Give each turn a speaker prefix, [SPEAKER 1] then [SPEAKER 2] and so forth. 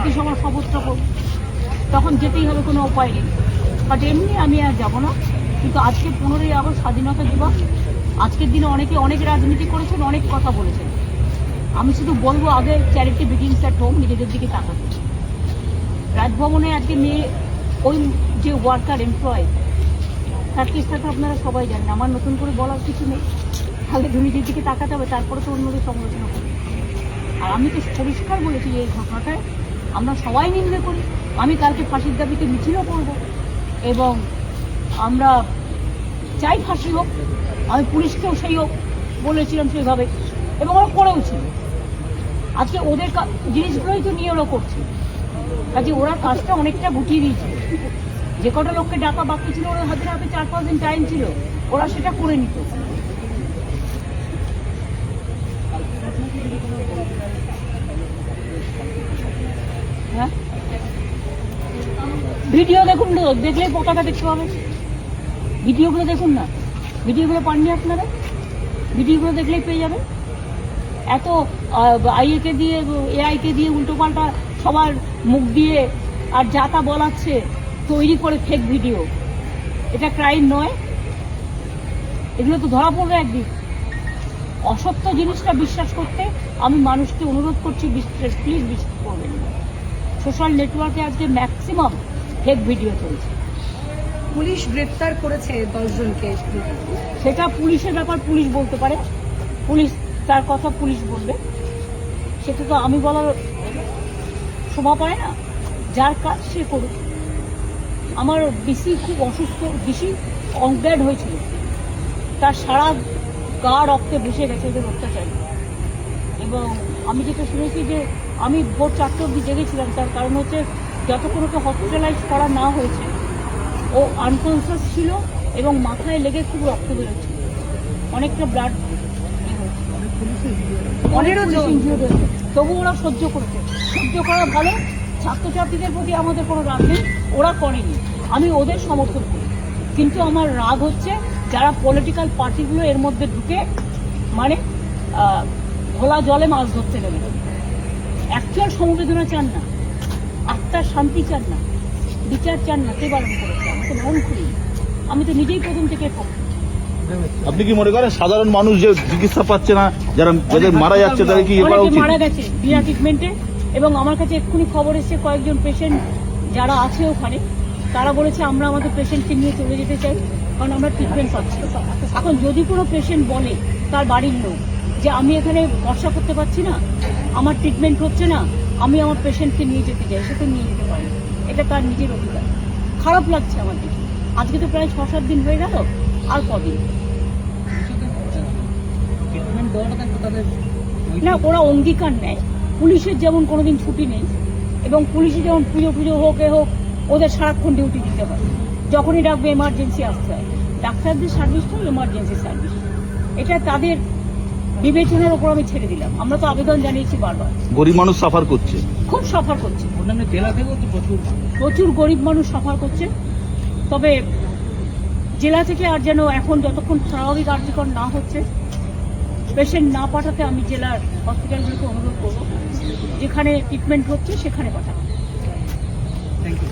[SPEAKER 1] জাতিসভার শপথটা করব, তখন যেতেই হবে, কোনো উপায় নেই। বাট এমনি আমি আর যাবো না। কিন্তু আজকে 15ই আগস্ট স্বাধীনতা দিবস, আজকের দিনে অনেকে অনেক রাজনীতি করেছেন, অনেক কথা বলেছেন। আমি শুধু বলবো, আগে চ্যারিটি বিগিনস অ্যাট হোম, নিজেদের দিকে তাকাতে। রাজভবনে আজকে মেয়ে, ওই যে ওয়ার্কার এমপ্লয়, তার কেসটা তো আপনারা সবাই জানেন, আমার নতুন করে বলার কিছু নেই। তাহলে নিজের দিকে তাকাতে হবে, তারপরে তো অন্যদের সমালোচনা করবে। আর আমি তো পরিষ্কার বলেছি যে এই ঘটনাটায় আমরা সবাই নিন্দা করি। আমি কালকে ফাঁসির দাবিতে মিছিলও করব এবং আমরা চাই ফাঁসি হোক। আমি পুলিশকেও সেই হোক বলেছিলাম সেইভাবে, এবং ওরা করেও ছিল। আজকে ওদের জিনিসগুলোই তো নিয়ে ওরা করছে, কাজে ওরা কাজটা অনেকটা গুটিয়ে দিয়েছিল। যে কটা লোককে ডাকা বাকি ছিল, ওরা হাতে 4-5 দিন টাইম ছিল, ওরা সেটা করে নিত। হ্যাঁ, ভিডিও দেখুন, দেখলেই পতাকা দেখতে পাবে। ভিডিওগুলো দেখুন না, ভিডিওগুলো পাননি আপনারা, ভিডিওগুলো দেখলেই পেয়ে যাবে। এত আইএকে দিয়ে, এআইকে দিয়ে উল্টোপাল্টা সবার মুখ দিয়ে আর যা তা বলাচ্ছে, তৈরি করে ফেক ভিডিও। এটা ক্রাইম নয়? এগুলো তো ধরা পড়বে একদিন। অসত্য জিনিসটা বিশ্বাস করতে আমি মানুষকে অনুরোধ করছি, প্লিজ বিশ্বাস করবেন না। সোশ্যাল নেটওয়ার্কে আজকে ম্যাক্সিমাম ফেক ভিডিও চলছে।
[SPEAKER 2] পুলিশ গ্রেপ্তার করেছে 10 জনকে।
[SPEAKER 1] সেটা পুলিশের ব্যাপার, পুলিশ বলতে পারে, পুলিশ তার কথা পুলিশ বলবে, সেটা তো আমি বলার শোভা পায় না। যার কাজ সে করুক। আমার বেশি খুব অসুস্থ, বেশি অজ্ঞান হয়েছিল, তার সারা গা রক্তে বসে গেছে ওদের অত্যাচারী। এবং আমি যেটা শুনেছি যে আমি ভোর 4টে অবধি জেগেছিলাম, তার কারণ হচ্ছে যতক্ষণ ওকে হসপিটালাইজ করা না হয়েছে ও আনকনসিয়াস ছিল এবং মাথায় লেগে খুব রক্ত বেরোচ্ছিল, অনেকটা ব্লাড তবু ওরা সহ্য করেছে। সহ্য করা ভালো, ছাত্রছাত্রীদের প্রতি আমাদের কোনো রাগ নেই, ওরা করেনি, আমি ওদের সমর্থন করি। কিন্তু আমার রাগ হচ্ছে যারা পলিটিক্যাল পার্টিগুলো এর মধ্যে ঢুকে মানে ঘোলা জলে মাছ ধরতে নেবে, অ্যাকচুয়াল সমবেদনা চান না, আত্মার শান্তি চান না, বিচার চান না, কে বারণ করেছে? আমি তো বারণ করি, আমি তো নিজেই প্রথম থেকে পক্ষে।
[SPEAKER 3] আপনি কি মনে করেন সাধারণ মানুষ যে চিকিৎসা পাচ্ছে না, যাদের মারা যাচ্ছে তাদের কি
[SPEAKER 1] মারা গেছে বিনা ট্রিটমেন্টে? এবং আমার কাছে এক্ষুনি খবর এসেছে কয়েকজন পেশেন্ট যারা আছে ওখানে, তারা বলেছে আমরা আমাদের পেশেন্টকে নিয়ে চলে যেতে চাই, কারণ আমরা ট্রিটমেন্ট পাচ্ছি। এখন যদি কোনো পেশেন্ট বলে তার বাড়ির লোক যে আমি এখানে ভরসা করতে পারছি না, আমার ট্রিটমেন্ট হচ্ছে না, আমি আমার পেশেন্টকে নিয়ে যেতে চাই, সেটা নিয়ে যেতে পারি, এটা তার নিজের অধিকার। খারাপ লাগছে আমার দেখে। আজকে তো প্রায় 6-7 দিন হয়ে গেল, আর কদিন না ওরা অঙ্গীকার নেয়। পুলিশের যেমন কোনোদিন ছুটি নেই, এবং পুলিশে যেমন পুজো হোক এ হোক, ওদের সারাক্ষণ ডিউটি দিতে হয়, যখনই ডাকবে এমার্জেন্সি আসতে হয়। ডাক্তারদের সার্ভিসটাও এমার্জেন্সি সার্ভিস, এটা তাদের বিবেচনার উপর আমি ছেড়ে দিলাম। আমরা তো আবেদন জানিয়েছি বারবার।
[SPEAKER 3] গরিব মানুষ সাফার করছে,
[SPEAKER 1] খুব সাফার করছে, প্রচুর গরিব মানুষ সাফার করছে। তবে জেলা থেকে আর যেন এখন যতক্ষণ স্বাভাবিক কার্যকর না হচ্ছে, পেশেন্ট না পাঠাতে আমি জেলার হসপিটালগুলোকে অনুরোধ করবো, যেখানে ট্রিটমেন্ট হচ্ছে সেখানে পাঠাবো। Thank you.